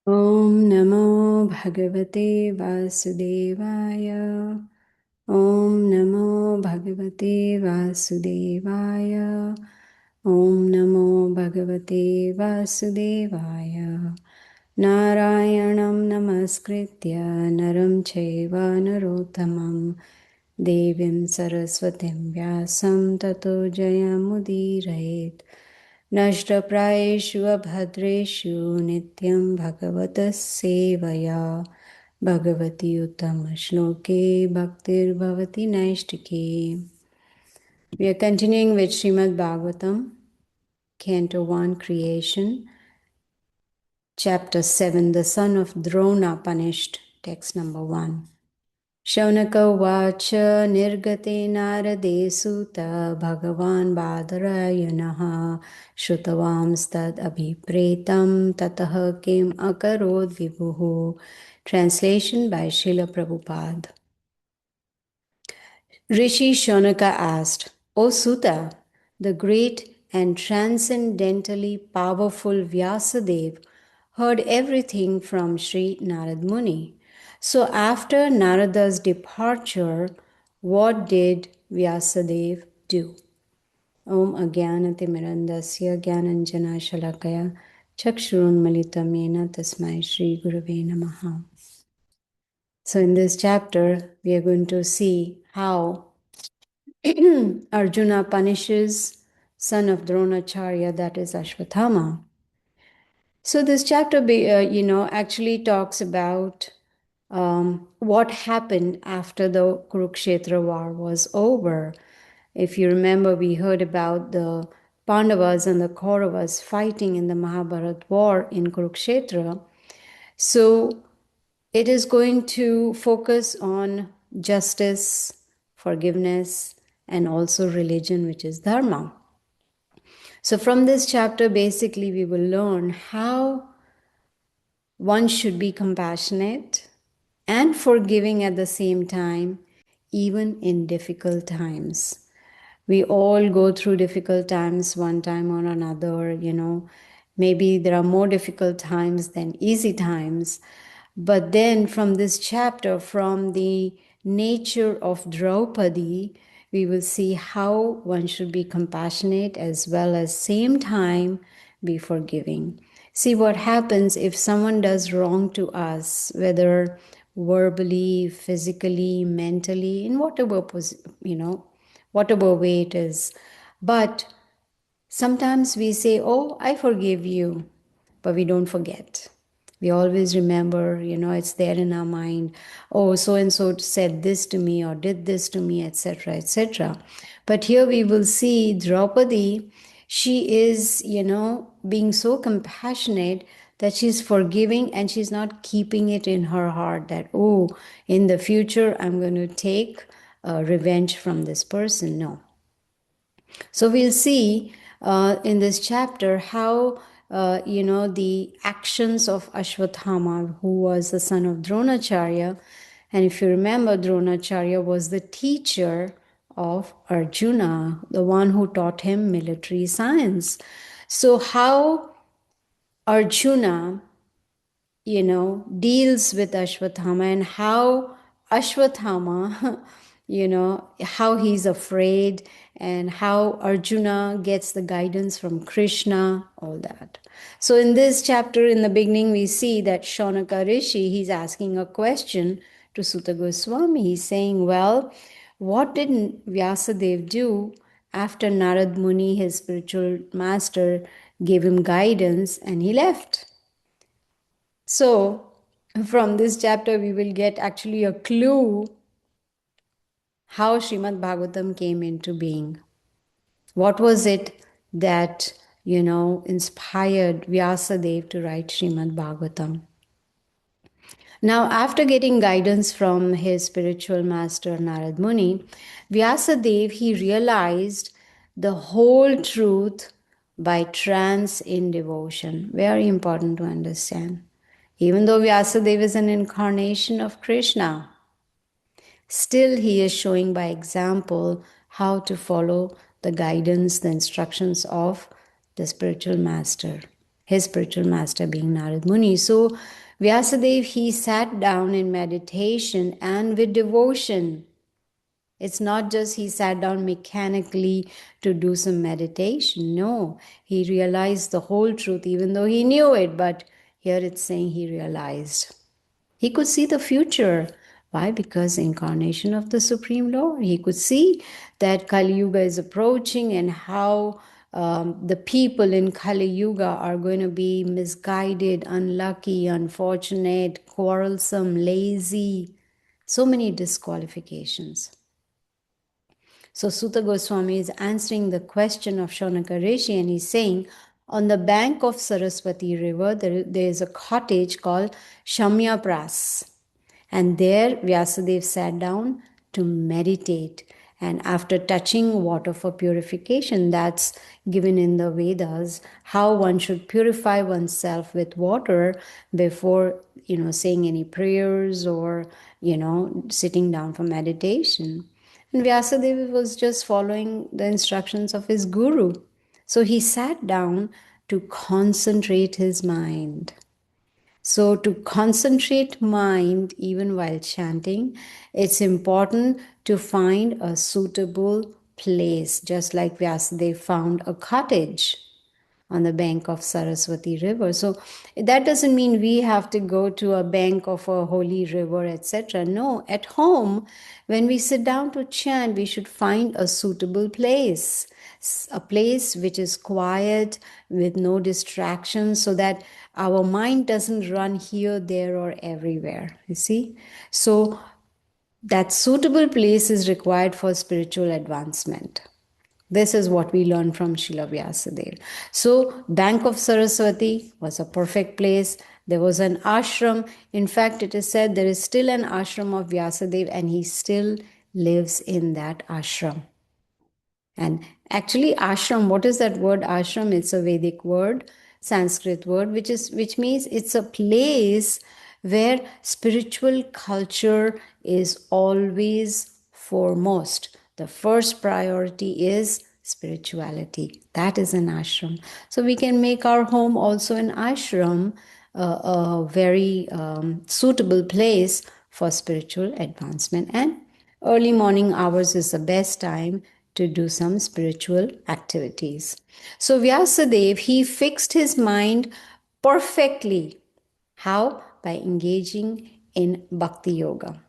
Om Namo Bhagavate Vasudevaya. Om Namo Bhagavate Vasudevaya. Om Namo Bhagavate Vasudevaya. Narayanam Namaskritya Naram Chaiva Narottamam Devim Saraswatim Vyasam Tato Jayamudirayet नष्टप्रायेषु अभद्रेषु नित्यं भगवतः सेवया भगवति उत्तमश्लोके भक्तिर्भवति नैष्टिके. We are continuing with Srimad Bhagavatam, Canto 1, Creation, Chapter 7, The Son of Drona Punished, text number 1. Shaunaka Uvacha Nirgate Narade Sutta Bhagavan Badarayanaha Shrutavamstad Abhipretam Tataha Kim Akarod Vibhuhu. Translation by Srila Prabhupada. Rishi Shaunaka asked, O Sutta, the great and transcendently powerful Vyasadeva heard everything from Sri Narad Muni. So after Narada's departure, what did Vyasadeva do? Om Ajnanatimirandasya Jnananjana Shalakaya Chakshurunmalitam Yena Tasmai Shri Gurave Namaha. So in this chapter, we are going to see how Arjuna punishes son of Dronacharya, that is Ashwathama. So this chapter, actually talks about what happened after the Kurukshetra war was over. If you remember, we heard about the Pandavas and the Kauravas fighting in the Mahabharat war in Kurukshetra. So it is going to focus on justice, forgiveness, and also religion, which is dharma. So from this chapter, basically, we will learn how one should be compassionate and forgiving at the same time, even in difficult times. We all go through difficult times one time or another, Maybe there are more difficult times than easy times. But then from this chapter, from the nature of Draupadi, we will see how one should be compassionate as well as same time be forgiving. See what happens if someone does wrong to us, whether verbally, physically, mentally, in whatever way it is. But sometimes we say, oh, I forgive you, but we don't forget. We always remember, it's there in our mind. Oh, so and so said this to me or did this to me, etc., etc. But here we will see Draupadi, she is, being so compassionate that she's forgiving and she's not keeping it in her heart that, oh, in the future I'm going to take revenge from this person. No. So we'll see in this chapter how, the actions of Ashwathama, who was the son of Dronacharya, and if you remember, Dronacharya was the teacher of Arjuna, the one who taught him military science. So how Arjuna, deals with Ashwathama and how Ashwathama, how he's afraid and how Arjuna gets the guidance from Krishna, all that. So in this chapter, in the beginning, we see that Shaunaka Rishi, he's asking a question to Sutta Goswami. He's saying, well, what did Vyasadeva do after Narad Muni, his spiritual master, gave him guidance and he left? So, from this chapter, we will get actually a clue how Srimad Bhagavatam came into being. What was it that, inspired Vyasadeva to write Srimad Bhagavatam? Now, after getting guidance from his spiritual master Narad Muni, Vyasadeva, he realized the whole truth by trance in devotion. Very important to understand. Even though Vyasadeva is an incarnation of Krishna, still he is showing by example how to follow the guidance, the instructions of the spiritual master. his spiritual master being Narad Muni. So Vyasadeva, he sat down in meditation and with devotion. It's not just he sat down mechanically to do some meditation. No, he realized the whole truth, even though he knew it. But here it's saying he realized. He could see the future. Why? Because incarnation of the Supreme Lord. He could see that Kali Yuga is approaching and how the people in Kali Yuga are going to be misguided, unlucky, unfortunate, quarrelsome, lazy. So many disqualifications. So Suta Goswami is answering the question of Shaunaka Rishi, and he's saying, on the bank of Saraswati river, there is a cottage called Shamya Pras. And there Vyasadeva sat down to meditate. And after touching water for purification, that's given in the Vedas, how one should purify oneself with water before, saying any prayers or, sitting down for meditation. And Vyasadeva was just following the instructions of his guru. So he sat down to concentrate his mind. So to concentrate mind even while chanting, it's important to find a suitable place, just like Vyasadeva found a cottage on the bank of Saraswati river. So that doesn't mean we have to go to a bank of a holy river, etc. No, at home, when we sit down to chant, we should find a suitable place, a place which is quiet with no distractions, so that our mind doesn't run here, there, or everywhere. You see? So that suitable place is required for spiritual advancement. This is what we learn from Srila Vyasadeva. So, Bank of Saraswati was a perfect place. There was an ashram. In fact, it is said there is still an ashram of Vyasadeva, and he still lives in that ashram. And actually, ashram, what is that word ashram? It's a Vedic word, Sanskrit word, which means it's a place where spiritual culture is always foremost. The first priority is spirituality. That is an ashram. So we can make our home also an ashram, a very suitable place for spiritual advancement. And early morning hours is the best time to do some spiritual activities. So Vyasadeva, he fixed his mind perfectly. How? By engaging in Bhakti Yoga.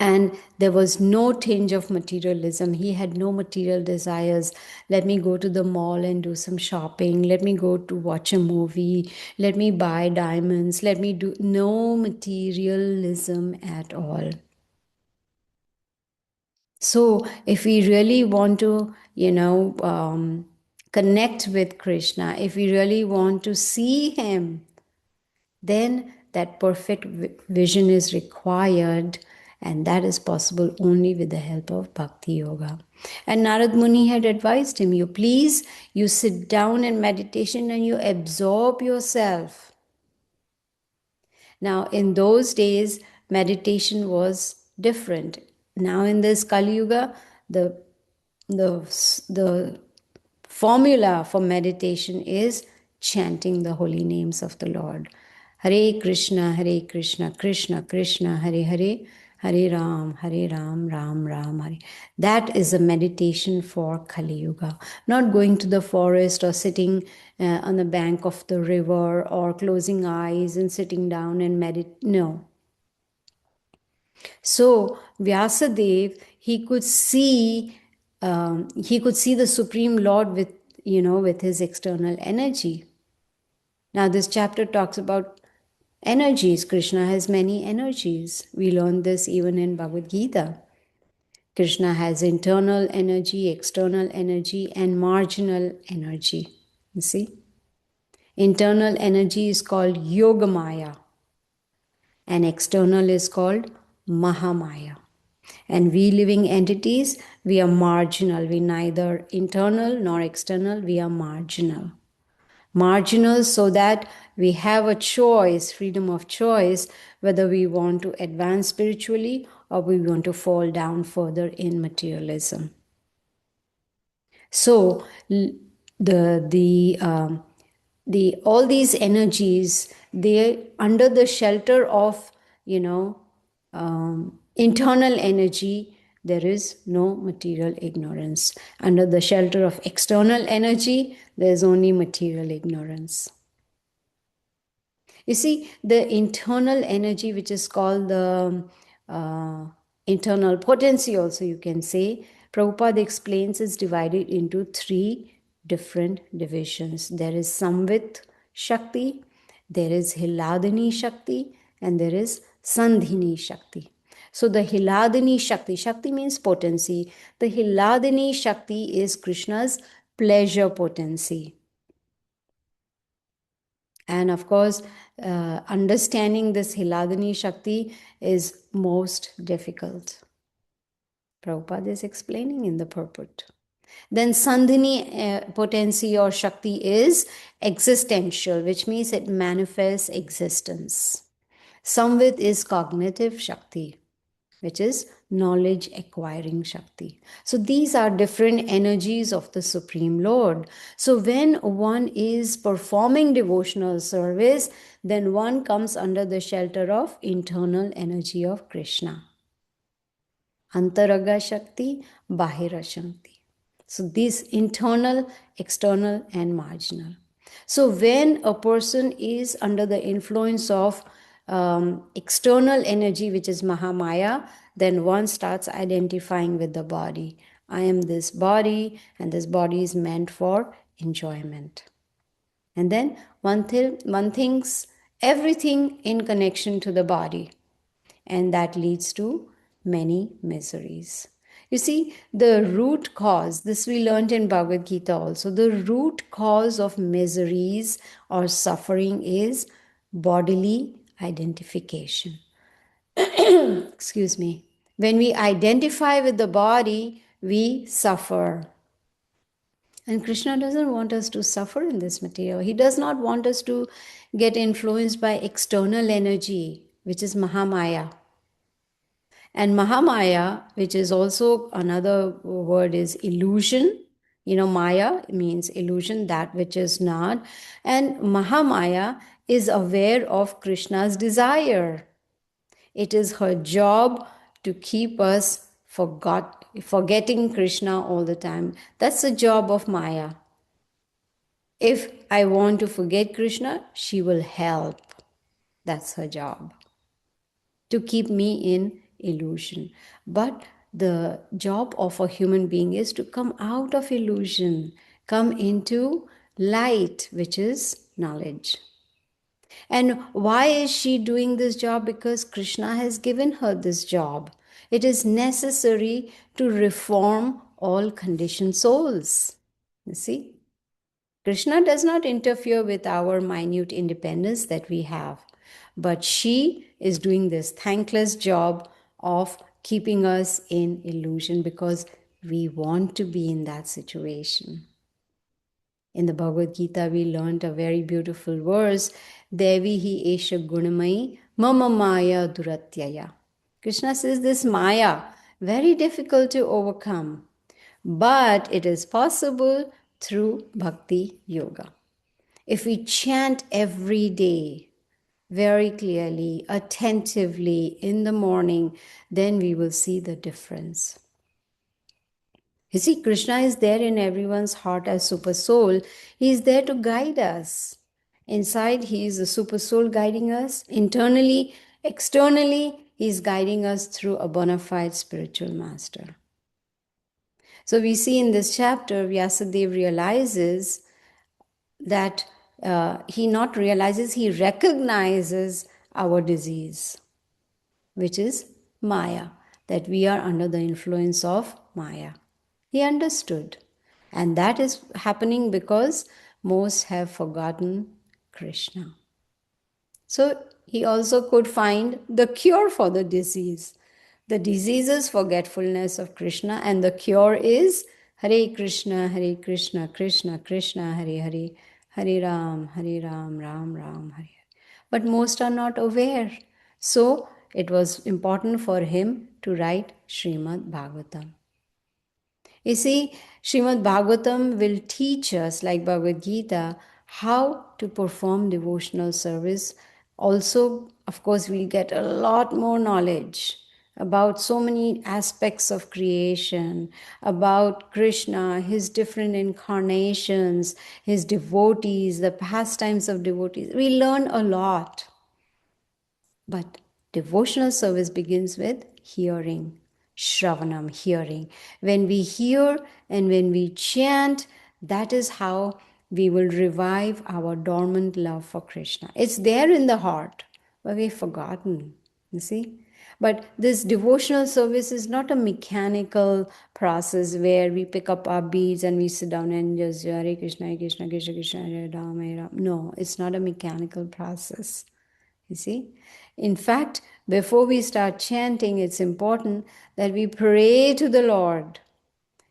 And there was no tinge of materialism. He had no material desires. Let me go to the mall and do some shopping. Let me go to watch a movie. Let me buy diamonds. Let me do no materialism at all. So if we really want to, connect with Krishna, if we really want to see him, then that perfect vision is required, and that is possible only with the help of Bhakti Yoga. And Narad Muni had advised him, you sit down in meditation and you absorb yourself. Now, in those days, meditation was different. Now, in this Kali Yuga, the formula for meditation is chanting the holy names of the Lord. Hare Krishna, Krishna Krishna, Hare Hare, Hare Ram, Ram Ram, Hare. That is a meditation for Kali Yuga. Not going to the forest or sitting on the bank of the river or closing eyes and sitting down and meditate. No. So Vyasadeva, he could see the Supreme Lord with his external energy. Now this chapter talks about energies. Krishna has many energies. We learn this even in Bhagavad Gita. Krishna has internal energy, external energy, and marginal energy. You see? Internal energy is called Yogamaya, and external is called Mahamaya. And we living entities, we are marginal. We neither internal nor external, we are marginal. Marginal so that we have a choice, freedom of choice, whether we want to advance spiritually or we want to fall down further in materialism. So the all these energies, they under the shelter of, internal energy, there is no material ignorance. Under the shelter of external energy, there is only material ignorance. You see, the internal energy, which is called the internal potency, also you can say, Prabhupada explains, is divided into three different divisions. There is Samvit Shakti, there is Hiladini Shakti, and there is Sandhini Shakti. So the Hiladini Shakti, Shakti means potency. The Hiladini Shakti is Krishna's pleasure potency. And of course, understanding this Hiladini Shakti is most difficult. Prabhupada is explaining in the purport. Then Sandhini potency or Shakti is existential, which means it manifests existence. Samvit is cognitive Shakti, which is knowledge acquiring Shakti. So these are different energies of the Supreme Lord. So when one is performing devotional service, then one comes under the shelter of internal energy of Krishna. Antaraga Shakti, Bahira Shakti. So these internal, external, and marginal. So when a person is under the influence of external energy, which is Mahamaya, then one starts identifying with the body. I am this body, and this body is meant for enjoyment. And then one thinks everything in connection to the body, and that leads to many miseries. You see, the root cause, this we learned in Bhagavad Gita also, the root cause of miseries or suffering is bodily identification. Excuse me. When we identify with the body, we suffer. And Krishna doesn't want us to suffer in this material. He does not want us to get influenced by external energy, which is Mahamaya. And Mahamaya, which is also another word, is illusion. Maya means illusion, that which is not. And Mahamaya is aware of Krishna's desire. It is her job to keep us forgetting Krishna all the time. That's the job of Maya. If I want to forget Krishna, she will help. That's her job, to keep me in illusion. But the job of a human being is to come out of illusion, come into light, which is knowledge. And why is she doing this job? Because Krishna has given her this job. It is necessary to reform all conditioned souls. You see? Krishna does not interfere with our minute independence that we have, but she is doing this thankless job of keeping us in illusion because we want to be in that situation. In the Bhagavad Gita, we learned a very beautiful verse, Devi hi esha gunamai mama maya duratyaya. Krishna says this Maya, very difficult to overcome, but it is possible through Bhakti Yoga. If we chant every day, very clearly, attentively in the morning, then we will see the difference. You see, Krishna is there in everyone's heart as Super Soul. He is there to guide us. Inside, He is the Super Soul guiding us. Internally, externally, He is guiding us through a bona fide spiritual master. So we see in this chapter, Vyasadeva realizes that he recognizes our disease, which is Maya, that we are under the influence of Maya. He understood. And that is happening because most have forgotten Krishna. So he also could find the cure for the disease. The disease is forgetfulness of Krishna, and the cure is Hare Krishna, Krishna Krishna, Hare Hare, Hare Ram, Ram Ram, Hare Hare. But most are not aware. So it was important for him to write Srimad Bhagavatam. You see, Srimad Bhagavatam will teach us, like Bhagavad Gita, how to perform devotional service. Also, of course, we'll get a lot more knowledge about so many aspects of creation, about Krishna, his different incarnations, his devotees, the pastimes of devotees. We learn a lot. But devotional service begins with hearing, Shravanam, hearing. When we hear and when we chant, that is how we will revive our dormant love for Krishna. It's there in the heart, but we've forgotten, you see. But this devotional service is not a mechanical process where we pick up our beads and we sit down and just Hare Krishna, Hare Krishna, Krishna Krishna, Hare Ram, Hare Ram. No, it's not a mechanical process. You see? In fact, before we start chanting, it's important that we pray to the Lord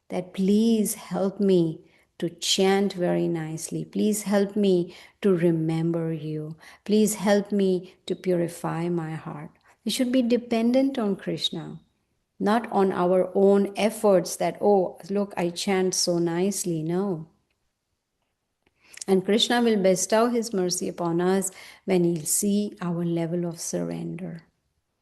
that please help me to chant very nicely. Please help me to remember you. Please help me to purify my heart. We should be dependent on Krishna, not on our own efforts that, oh, look, I chant so nicely. No. And Krishna will bestow his mercy upon us when he'll see our level of surrender.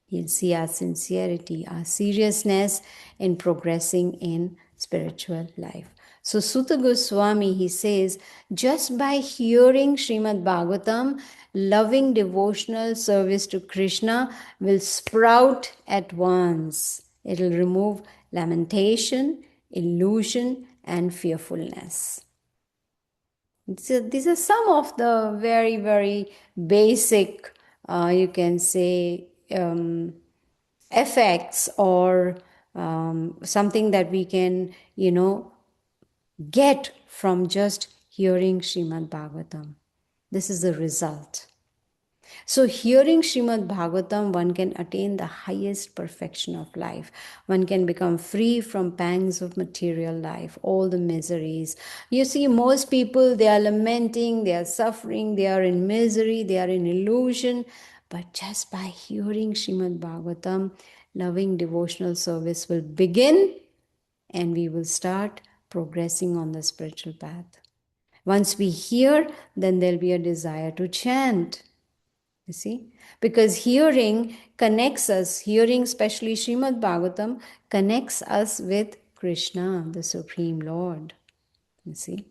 He'll see our sincerity, our seriousness in progressing in spiritual life. So Sutta Goswami, he says, just by hearing Srimad Bhagavatam, loving devotional service to Krishna will sprout at once. It'll remove lamentation, illusion, and fearfulness. So these are some of the very, very basic, you can say, effects or something that we can, get from just hearing Srimad Bhagavatam. This is the result. So, hearing Srimad Bhagavatam, one can attain the highest perfection of life. One can become free from pangs of material life, all the miseries. You see, most people, they are lamenting, they are suffering, they are in misery, they are in illusion. But just by hearing Srimad Bhagavatam, loving devotional service will begin and we will start progressing on the spiritual path. Once we hear, then there'll be a desire to chant. You see? Because hearing connects us, hearing especially Srimad Bhagavatam, connects us with Krishna, the Supreme Lord. You see?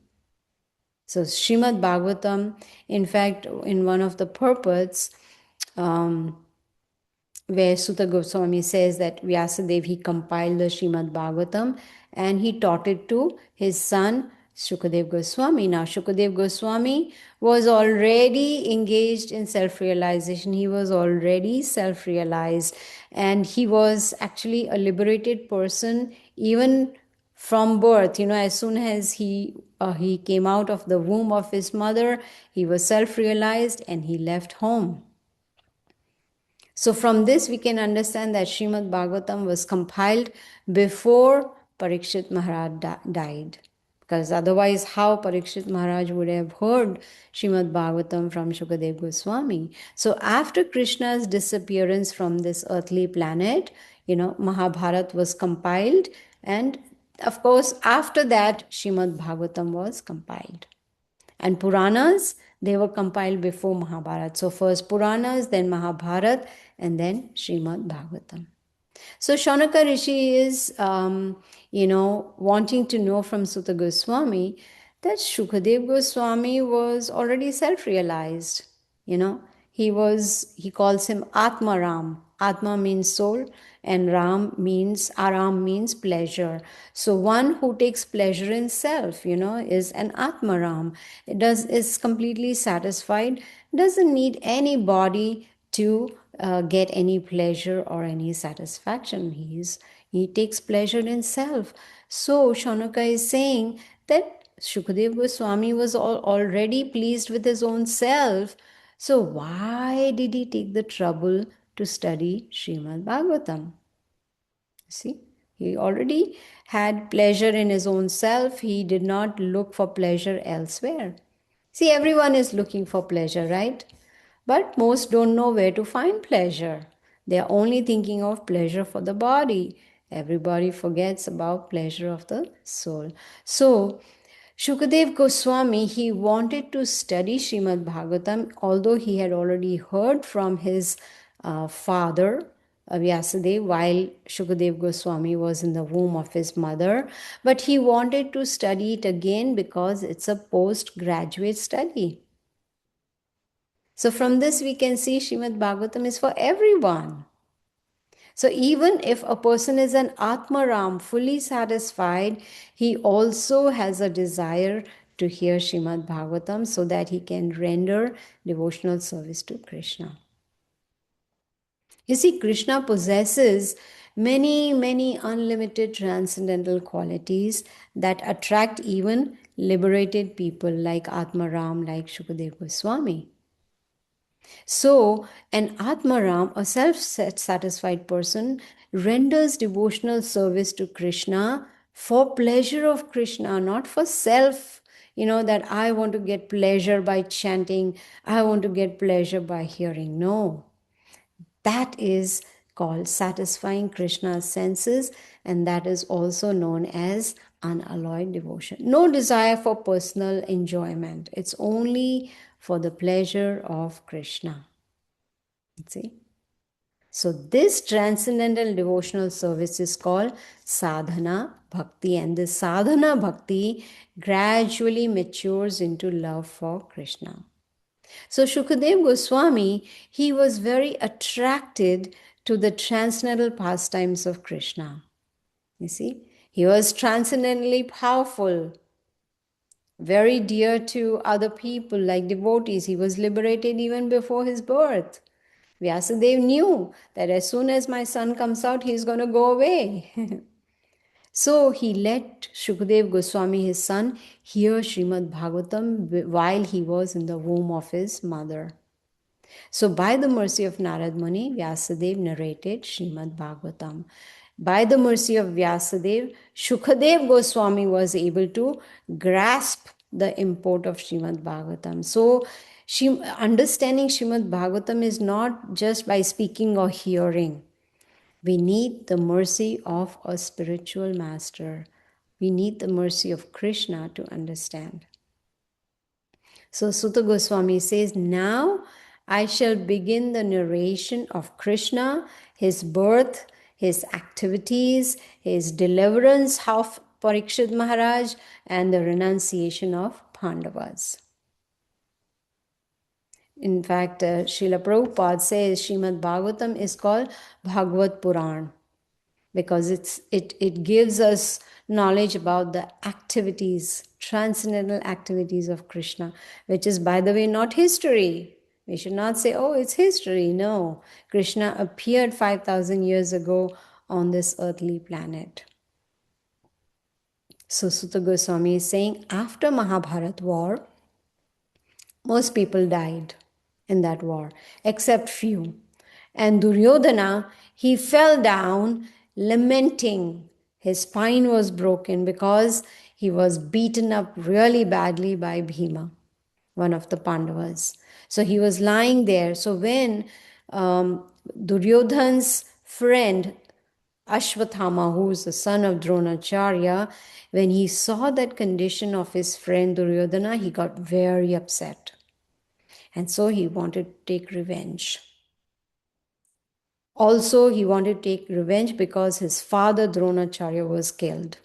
So Srimad Bhagavatam, in fact, in one of the purports, where Sutta Goswami says that Vyasadeva, he compiled the Srimad Bhagavatam and he taught it to his son Shukadev Goswami. Now, Shukadev Goswami was already engaged in self-realization. He was already self-realized and he was actually a liberated person even from birth. As soon as he came out of the womb of his mother, he was self-realized and he left home. So from this we can understand that Srimad Bhagavatam was compiled before Parikshit Maharaj died. Because otherwise how Parikshit Maharaj would have heard Srimad Bhagavatam from Shukadev Goswami. So after Krishna's disappearance from this earthly planet, Mahabharat was compiled, and of course after that Srimad Bhagavatam was compiled. And Puranas, they were compiled before Mahabharata. So first Puranas, then Mahabharata, and then Srimad Bhagavatam. So Shaunaka Rishi is, wanting to know from Sutta Goswami that Shukadev Goswami was already self-realized. He calls him Atma Ram. Atma means soul and Aram means pleasure. So one who takes pleasure in self, is an Atma Ram. Is completely satisfied, doesn't need anybody to get any pleasure or any satisfaction. He takes pleasure in self. So Shaunaka is saying that Shukadev Goswami was already pleased with his own self. So why did he take the trouble to study Srimad Bhagavatam? See, he already had pleasure in his own self. He did not look for pleasure elsewhere. See, everyone is looking for pleasure, right? But most don't know where to find pleasure. They are only thinking of pleasure for the body. Everybody forgets about pleasure of the soul. So, Shukadev Goswami, he wanted to study Srimad Bhagavatam, although he had already heard from his father, Vyasadeva, while Shukadev Goswami was in the womb of his mother. But he wanted to study it again because it's a postgraduate study. So from this we can see Srimad Bhagavatam is for everyone. So even if a person is an Atmaram, fully satisfied, he also has a desire to hear Srimad Bhagavatam so that he can render devotional service to Krishna. You see, Krishna possesses many, many unlimited transcendental qualities that attract even liberated people like Atmaram, like Shukadev Goswami. So, an Atmaram, a self satisfied person, renders devotional service to Krishna for pleasure of Krishna, not for self. That I want to get pleasure by chanting, I want to get pleasure by hearing. No, that is called satisfying Krishna's senses, and that is also known as unalloyed devotion. No desire for personal enjoyment, it's only for the pleasure of Krishna. See? So, this transcendental devotional service is called sadhana bhakti, and this sadhana bhakti gradually matures into love for Krishna. So, Shukadev Goswami, he was very attracted to the transcendental pastimes of Krishna. You see, he was transcendently powerful, very dear to other people like devotees. He was liberated even before his birth. Vyasadeva knew that as soon as my son comes out, he's going to go away. So he let Shukadev Goswami, his son, hear Srimad Bhagavatam while he was in the womb of his mother. So by the mercy of Narad Muni, Vyasadeva narrated Srimad Bhagavatam. By the mercy of Vyasadeva, Shukadev Goswami was able to grasp the import of Srimad Bhagavatam. So understanding Srimad Bhagavatam is not just by speaking or hearing. We need the mercy of a spiritual master. We need the mercy of Krishna to understand. So Sutta Goswami says, now I shall begin the narration of Krishna, his birth, his activities, his deliverance of Parikshit Maharaj, and the renunciation of Pandavas. In fact, Srila Prabhupada says Srimad Bhagavatam is called Bhagavad Puran because it gives us knowledge about the activities, transcendental activities of Krishna, which is, by the way, not history. We should not say, oh, it's history. No, Krishna appeared 5,000 years ago on this earthly planet. So Sutta Goswami is saying, after Mahabharat war, most people died in that war, except few. And Duryodhana, he fell down lamenting. His spine was broken because he was beaten up really badly by Bhima, one of the Pandavas. So he was lying there. So when Duryodhana's friend Ashwathama, who is the son of Dronacharya, when he saw that condition of his friend Duryodhana, he got very upset. And so he wanted to take revenge. Also, he wanted to take revenge because his father Dronacharya was killed.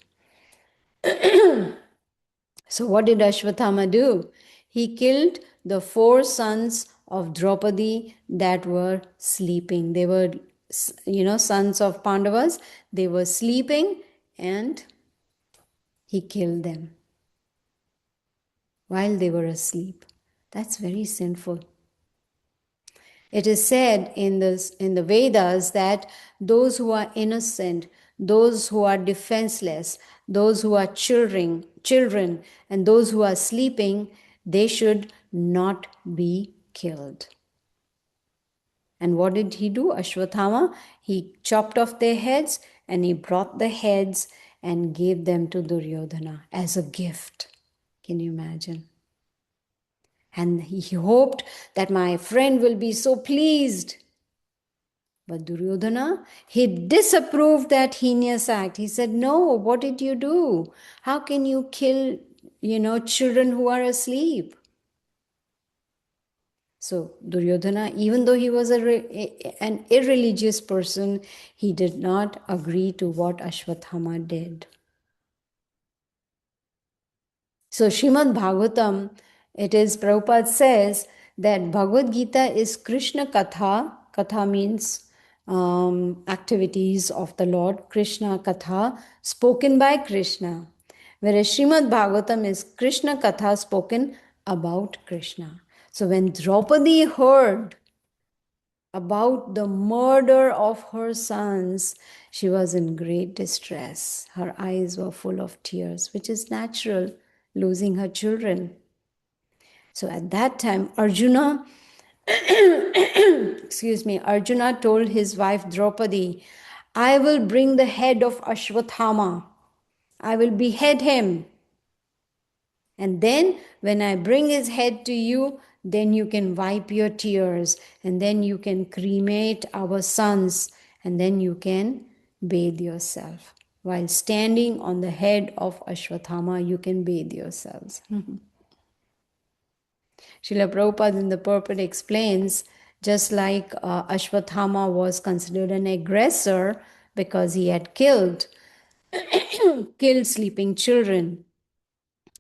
So what did Ashwathama do? He killed the 4 sons of Draupadi that were sleeping. They were, sons of Pandavas. They were sleeping and he killed them while they were asleep. That's very sinful. It is said in the Vedas that those who are innocent, those who are defenseless, those who are children, and those who are sleeping, they should not be killed. And what did he do? Ashwathama, he chopped off their heads and he brought the heads and gave them to Duryodhana as a gift. Can you imagine? And he hoped that my friend will be so pleased. But Duryodhana, he disapproved that heinous act. He said, no, what did you do? How can you kill children who are asleep. So Duryodhana, even though he was an irreligious person, he did not agree to what Ashwathama did. So Srimad Bhagavatam, it is, Prabhupada says that Bhagavad Gita is Krishna Katha. Katha means activities of the Lord. Krishna Katha, spoken by Krishna. Whereas Srimad Bhagavatam is Krishna Katha, spoken about Krishna. So when Draupadi heard about the murder of her sons, she was in great distress. Her eyes were full of tears, which is natural, losing her children. So at that time, Arjuna, Arjuna told his wife Draupadi, I will bring the head of Ashwathama. I will behead him. And then when I bring his head to you, then you can wipe your tears, and then you can cremate our sons, and then you can bathe yourself. While standing on the head of Ashwathama, you can bathe yourselves. Srila Prabhupada in the purport explains, just like Ashwathama was considered an aggressor because he had killed sleeping children.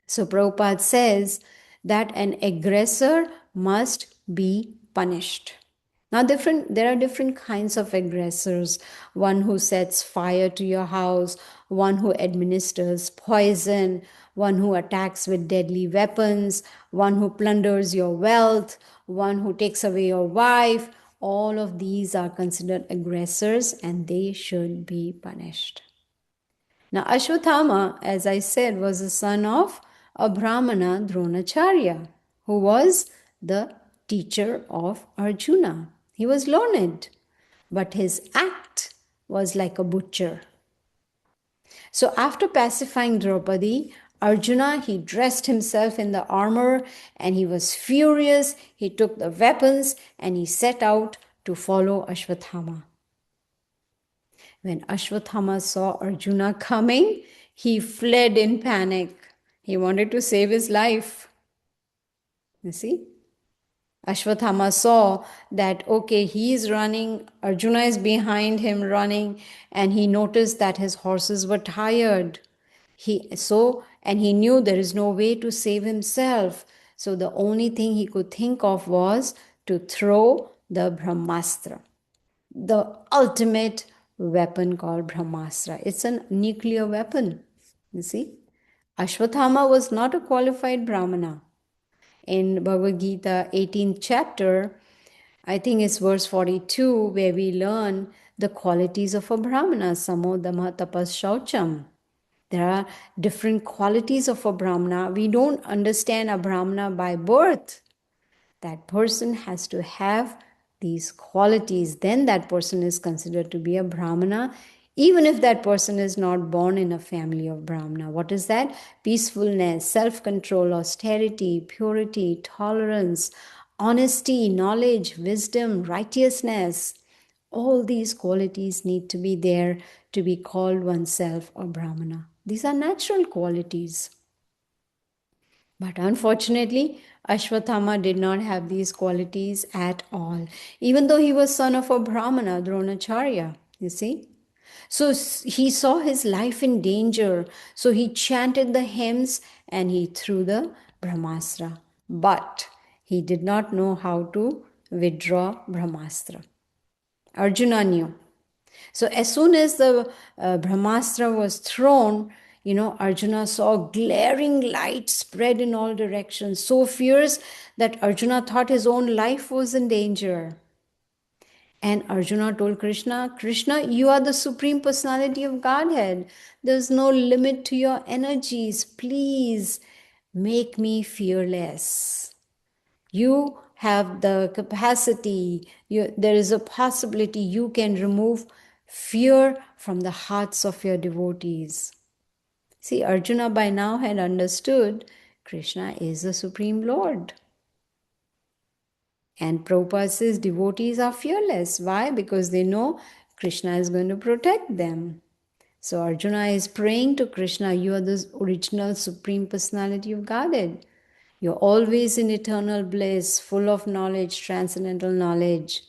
So Prabhupada says that an aggressor must be punished. Now there are different kinds of aggressors. One who sets fire to your house, one who administers poison, one who attacks with deadly weapons, one who plunders your wealth, one who takes away your wife. All of these are considered aggressors and they should be punished. Now, Ashwathama, as I said, was the son of a Brahmana, Dronacharya, who was the teacher of Arjuna. He was learned, but his act was like a butcher. So, after pacifying Draupadi, Arjuna, he dressed himself in the armor and he was furious. He took the weapons and he set out to follow Ashwathama. When Ashwathama saw Arjuna coming, he fled in panic. He wanted to save his life. You see? Ashwathama saw that, okay, he is running, Arjuna is behind him running, and he noticed that his horses were tired. And he knew there is no way to save himself. So the only thing he could think of was to throw the Brahmastra, the ultimate weapon called Brahmastra. It's a nuclear weapon. You see? Ashwathama was not a qualified Brahmana. In Bhagavad Gita 18th chapter, I think it's verse 42, where we learn the qualities of a Brahmana, Samo Dhamma Tapas Shaucham. There are different qualities of a Brahmana. We don't understand a Brahmana by birth. That person has to have these qualities. Then that person is considered to be a Brahmana, even if that person is not born in a family of Brahmana. What is that? Peacefulness, self-control, austerity, purity, tolerance, honesty, knowledge, wisdom, righteousness. All these qualities need to be there to be called oneself a Brahmana. These are natural qualities. But unfortunately, Ashwathama did not have these qualities at all, even though he was son of a Brahmana, Dronacharya, you see. So he saw his life in danger. So he chanted the hymns and he threw the Brahmastra. But he did not know how to withdraw Brahmastra. Arjuna knew. So as soon as the Brahmastra was thrown, Arjuna saw glaring light spread in all directions, so fierce that Arjuna thought his own life was in danger. And Arjuna told Krishna, Krishna, you are the Supreme Personality of Godhead. There's no limit to your energies. Please make me fearless. You have the capacity, there is a possibility you can remove fear from the hearts of your devotees. See, Arjuna by now had understood Krishna is the Supreme Lord. And Prabhupada says devotees are fearless. Why? Because they know Krishna is going to protect them. So Arjuna is praying to Krishna, you are the original Supreme Personality of Godhead. You're always in eternal bliss, full of knowledge, transcendental knowledge.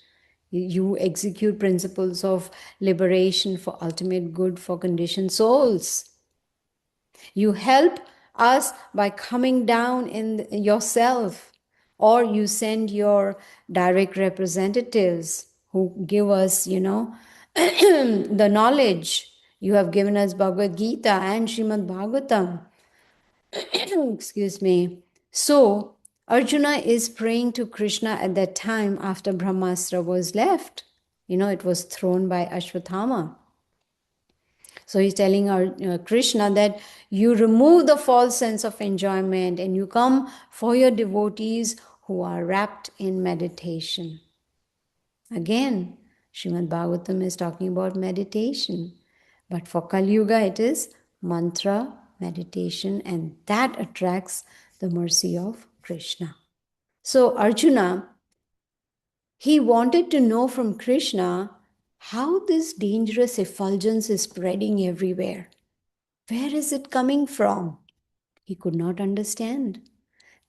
You execute principles of liberation for ultimate good for conditioned souls. You help us by coming down in yourself, or you send your direct representatives who give us, the knowledge. You have given us Bhagavad Gita and Srimad Bhagavatam. Excuse me. So, Arjuna is praying to Krishna at that time after Brahmastra was left. It was thrown by Ashwatthama. So he's telling Krishna that you remove the false sense of enjoyment and you come for your devotees who are wrapped in meditation. Again, Srimad Bhagavatam is talking about meditation. But for Kali Yuga, it is mantra meditation, and that attracts the mercy of Krishna. So Arjuna, he wanted to know from Krishna how this dangerous effulgence is spreading everywhere. Where is it coming from? He could not understand.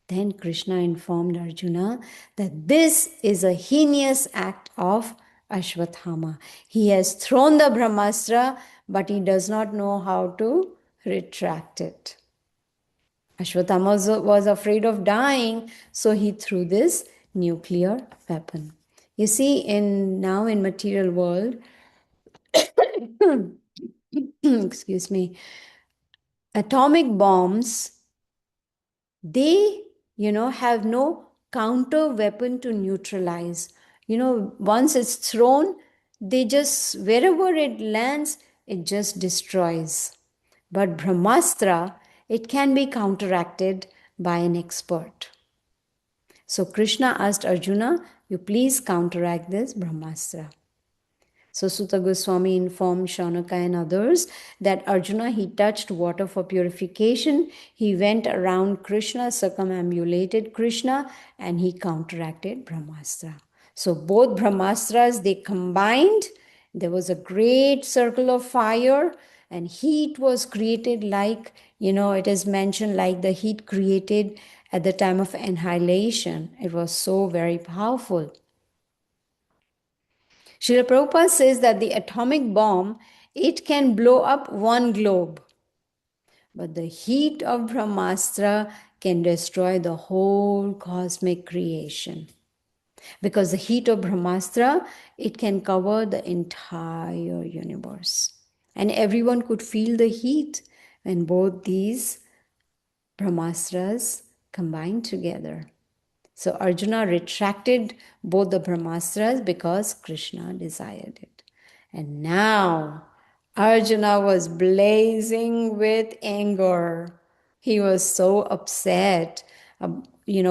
Then Krishna informed Arjuna that this is a heinous act of Ashwatthama. He has thrown the Brahmastra, but he does not know how to retract it. Ashwatthama was afraid of dying, so he threw this nuclear weapon. You see, now in material world, excuse me, atomic bombs, they, have no counter weapon to neutralize. Once it's thrown, wherever it lands, it just destroys. But Brahmastra, it can be counteracted by an expert. So Krishna asked Arjuna, you please counteract this Brahmastra. So Sutta Goswami informed Shaunaka and others that Arjuna, he touched water for purification. He went around Krishna, circumambulated Krishna, and he counteracted Brahmastra. So both Brahmastras, they combined. There was a great circle of fire, and heat was created like, it is mentioned like the heat created at the time of annihilation. It was so very powerful. Srila Prabhupada says that the atomic bomb, it can blow up one globe. But the heat of Brahmastra can destroy the whole cosmic creation. Because the heat of Brahmastra, it can cover the entire universe. And everyone could feel the heat when both these Brahmastras combined together. So Arjuna retracted both the Brahmastras because Krishna desired it. And now Arjuna was blazing with anger. He was so upset.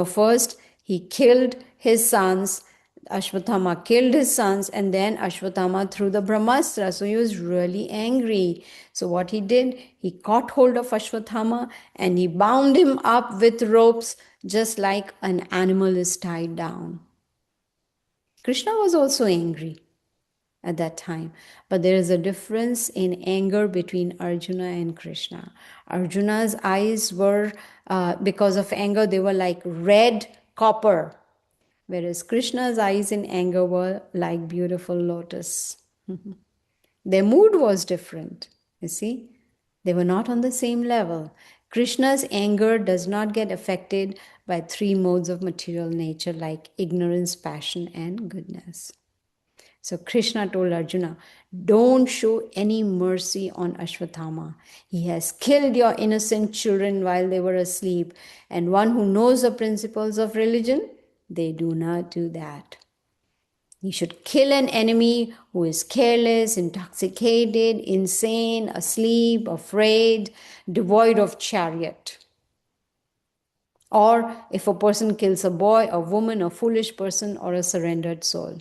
First he killed his sons. Ashwatthama killed his sons, and then Ashwatthama threw the Brahmastra. So he was really angry. So what he did, he caught hold of Ashwatthama and he bound him up with ropes just like an animal is tied down. Krishna was also angry at that time. But there is a difference in anger between Arjuna and Krishna. Arjuna's eyes were, because of anger, they were like red copper. Whereas Krishna's eyes in anger were like beautiful lotus. Their mood was different, you see. They were not on the same level. Krishna's anger does not get affected by three modes of material nature like ignorance, passion, and goodness. So Krishna told Arjuna, don't show any mercy on Ashwatthama. He has killed your innocent children while they were asleep. And one who knows the principles of religion, they do not do that. You should kill an enemy who is careless, intoxicated, insane, asleep, afraid, devoid of chariot. Or if a person kills a boy, a woman, a foolish person, or a surrendered soul.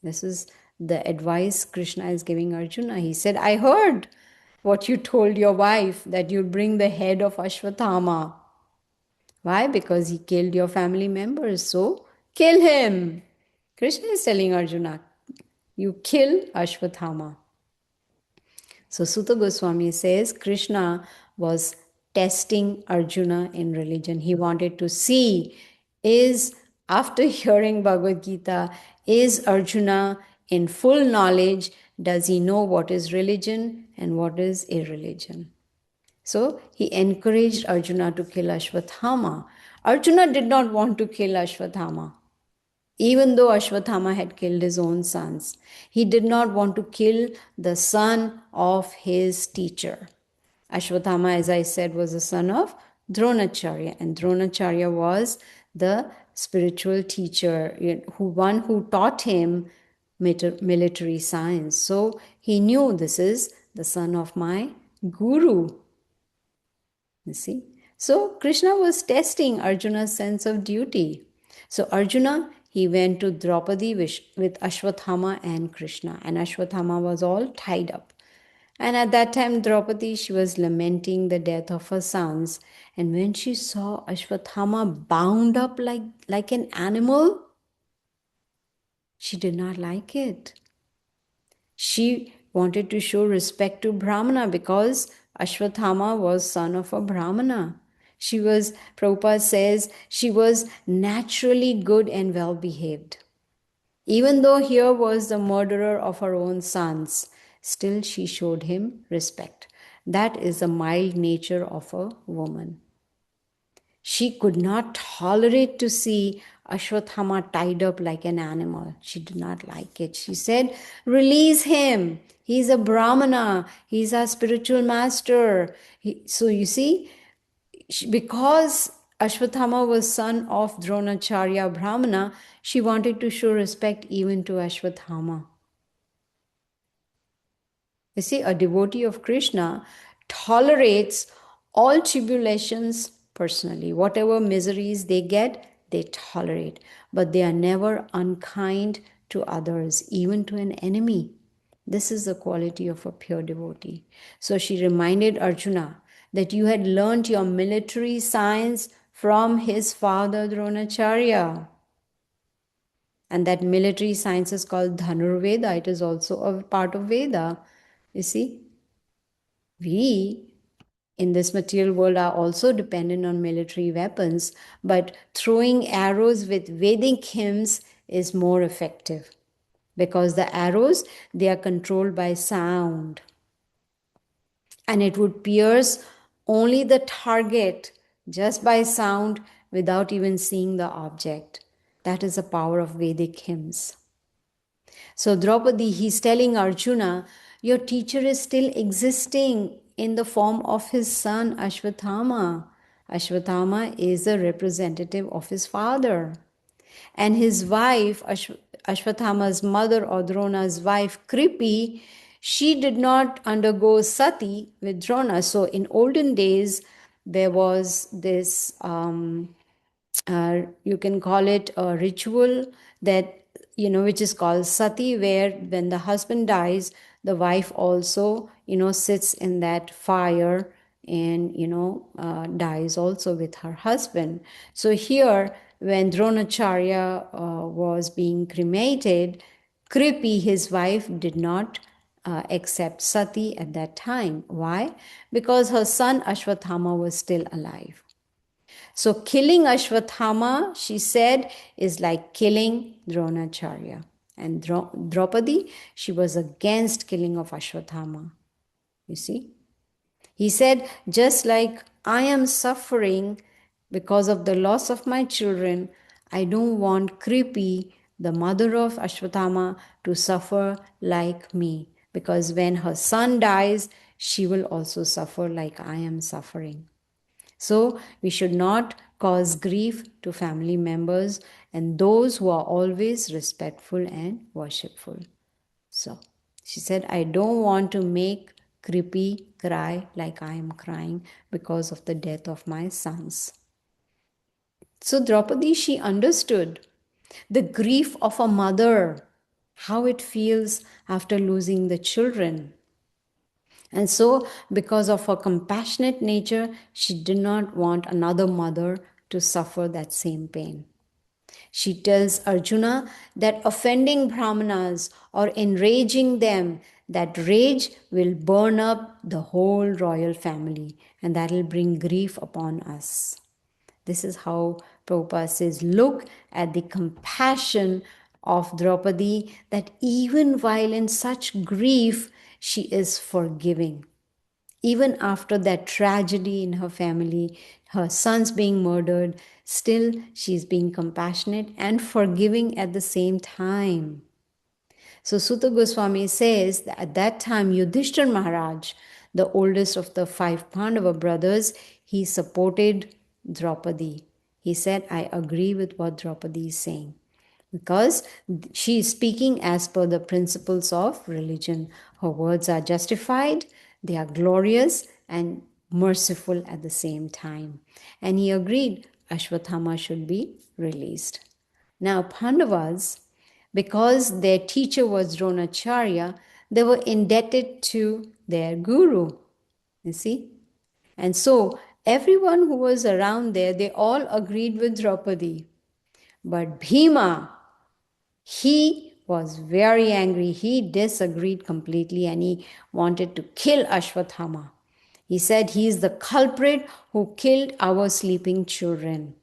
This is the advice Krishna is giving Arjuna. He said, I heard what you told your wife, that you'll bring the head of Ashwatthama. Why? Because he killed your family members. So kill him. Krishna is telling Arjuna, you kill Ashwatthama. So Sutta Goswami says Krishna was testing Arjuna in religion. He wanted to see, is, after hearing Bhagavad Gita, is Arjuna in full knowledge? Does he know what is religion and what is irreligion? So he encouraged Arjuna to kill Ashwathama. Arjuna did not want to kill Ashwathama. Even though Ashwathama had killed his own sons, he did not want to kill the son of his teacher. Ashwathama, as I said, was the son of Dronacharya, and Dronacharya was the spiritual teacher, who taught him military science. So he knew, this is the son of my guru. You see? So Krishna was testing Arjuna's sense of duty. So Arjuna, he went to Draupadi with Ashwathama and Krishna, and Ashwathama was all tied up. And at that time, Draupadi, she was lamenting the death of her sons. And when she saw Ashwathama bound up like an animal, she did not like it. She wanted to show respect to Brahmana because Ashwathama was son of a Brahmana. Prabhupada says, she was naturally good and well behaved. Even though here was the murderer of her own sons, still she showed him respect. That is the mild nature of a woman. She could not tolerate to see Ashwathama tied up like an animal. She did not like it. She said, release him. He's a Brahmana. He's our spiritual master. So you see, because Ashwathama was son of Dronacharya Brahmana, she wanted to show respect even to Ashwathama. You see, a devotee of Krishna tolerates all tribulations personally. Whatever miseries they get, they tolerate. But they are never unkind to others, even to an enemy. This is the quality of a pure devotee. So she reminded Arjuna that you had learned your military science from his father Dronacharya. And that military science is called Dhanurveda. It is also a part of Veda. You see, we in this material world are also dependent on military weapons, but throwing arrows with Vedic hymns is more effective because the arrows, they are controlled by sound. And it would pierce only the target just by sound without even seeing the object. That is the power of Vedic hymns. So Draupadi, he's telling Arjuna, your teacher is still existing in the form of his son Ashwathama. Ashwathama is a representative of his father. And his wife, Ashwathama's mother or Drona's wife, Kripi, she did not undergo sati with Drona. So in olden days, there was this you can call it a ritual that, which is called sati, where when the husband dies, the wife also, sits in that fire and, dies also with her husband. So here, when Dronacharya was being cremated, Kripi, his wife, did not accept sati at that time. Why? Because her son Ashwathama was still alive. So killing Ashwathama, she said, is like killing Dronacharya. And Draupadi, she was against killing of Ashwathama. You see? He said, just like I am suffering because of the loss of my children, I don't want Kripi, the mother of Ashwathama, to suffer like me. Because when her son dies, she will also suffer like I am suffering. So we should not cause grief to family members and those who are always respectful and worshipful. So she said, I don't want to make Kripi cry like I am crying because of the death of my sons. So Draupadi, she understood the grief of a mother, how it feels after losing the children. And so, because of her compassionate nature, she did not want another mother to suffer that same pain. She tells Arjuna that offending Brahmanas or enraging them, that rage will burn up the whole royal family, and that will bring grief upon us. This is how Prabhupada says, look at the compassion of Draupadi, that even while in such grief, she is forgiving. Even after that tragedy in her family, her sons being murdered, still she's being compassionate and forgiving at the same time. So Sutta Goswami says that at that time, Yudhishthir Maharaj, the oldest of the 5 Pandava brothers, he supported Draupadi. He said, I agree with what Draupadi is saying, because she is speaking as per the principles of religion. Her words are justified, they are glorious and merciful at the same time. And he agreed Ashwathama should be released. Now, Pandavas, because their teacher was Dronacharya, they were indebted to their guru, you see. And so, everyone who was around there, they all agreed with Draupadi. But Bhima, he was very angry. He disagreed completely and he wanted to kill Ashwathama. He said he is the culprit who killed our sleeping children.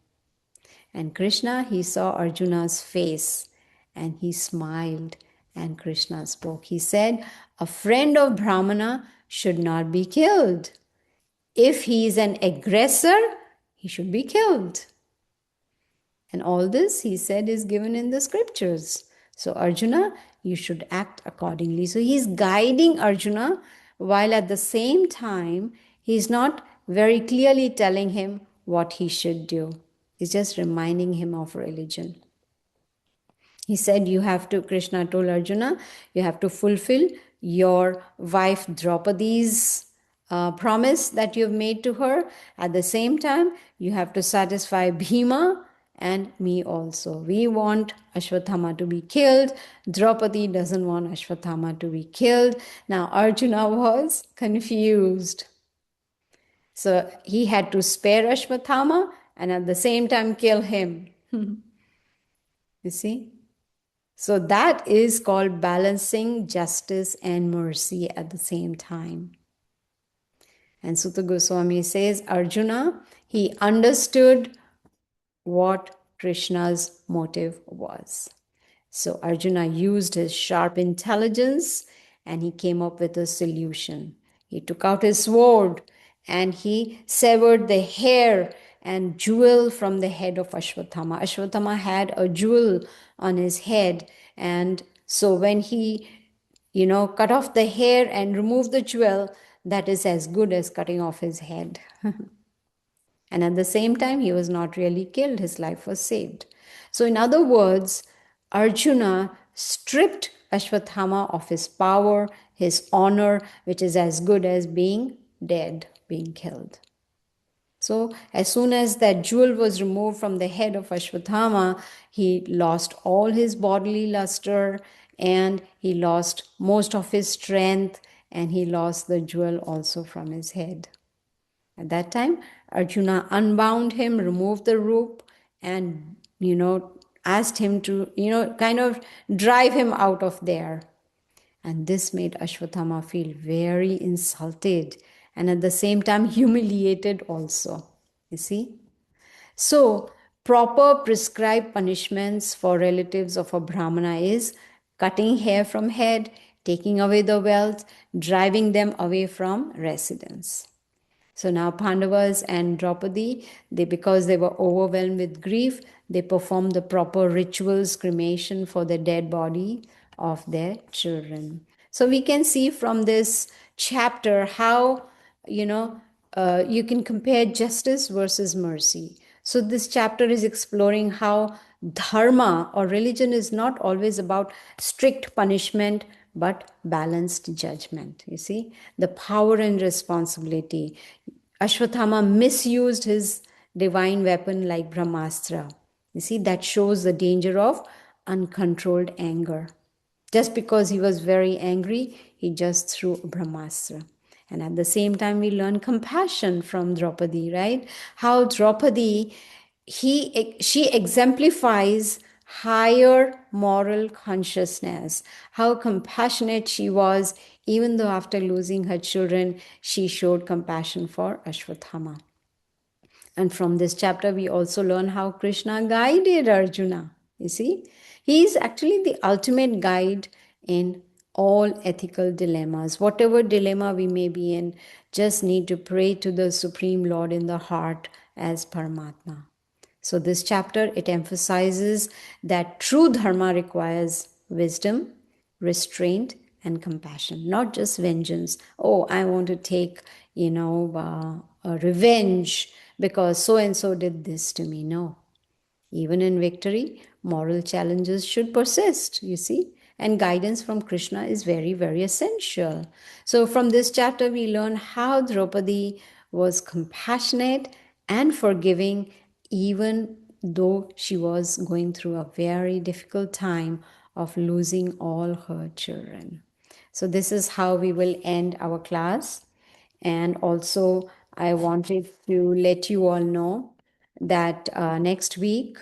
And Krishna, he saw Arjuna's face and he smiled, and Krishna spoke. He said, a friend of Brahmana should not be killed. If he is an aggressor, he should be killed. And all this, he said, is given in the scriptures. So, Arjuna, you should act accordingly. So, he's guiding Arjuna, while at the same time, he's not very clearly telling him what he should do. He's just reminding him of religion. He said, you have to, Krishna told Arjuna, you have to fulfill your wife Draupadi's promise that you've made to her. At the same time, you have to satisfy Bhima and me also. We want Ashwathama to be killed. Draupadi doesn't want Ashwathama to be killed. Now, Arjuna was confused. So he had to spare Ashwathama and at the same time kill him. You see? So that is called balancing justice and mercy at the same time. And Sutta Goswami says, Arjuna, he understood what Krishna's motive was. So Arjuna used his sharp intelligence and he came up with a solution. He took out his sword and he severed the hair and jewel from the head of Ashwathama. Ashwathama had a jewel on his head, and so when he, cut off the hair and removed the jewel, that is as good as cutting off his head. And at the same time, he was not really killed. His life was saved. So in other words, Arjuna stripped Ashwathama of his power, his honor, which is as good as being dead, being killed. So as soon as that jewel was removed from the head of Ashwathama, he lost all his bodily luster and he lost most of his strength and he lost the jewel also from his head. At that time, Arjuna unbound him, removed the rope and, asked him to, kind of drive him out of there. And this made Ashwathama feel very insulted and at the same time humiliated also. You see? So, proper prescribed punishments for relatives of a Brahmana is cutting hair from head, taking away the wealth, driving them away from residence. So now Pandavas and Draupadi, because they were overwhelmed with grief, they performed the proper rituals, cremation for the dead body of their children. So we can see from this chapter how, you can compare justice versus mercy. So this chapter is exploring how dharma or religion is not always about strict punishment, but balanced judgment. You see, the power and responsibility. Ashwathama misused his divine weapon like Brahmastra. You see, that shows the danger of uncontrolled anger. Just because he was very angry, he just threw a Brahmastra. And at the same time, we learn compassion from Draupadi, right? How Draupadi, she exemplifies higher moral consciousness, how compassionate she was Even though after losing her children, she showed compassion for Ashwatthama. And from this chapter, we also learn how Krishna guided Arjuna. You see, he is actually the ultimate guide in all ethical dilemmas. Whatever dilemma we may be in, just need to pray to the Supreme Lord in the heart as Paramatma. So this chapter, it emphasizes that true dharma requires wisdom, restraint, and compassion, not just vengeance. Oh, I want to take, a revenge because so and so did this to me. No. Even in victory, moral challenges should persist, you see, and guidance from Krishna is very, very essential. So, from this chapter, we learn how Draupadi was compassionate and forgiving, even though she was going through a very difficult time of losing all her children. So, this is how we will end our class. And also, I wanted to let you all know that next week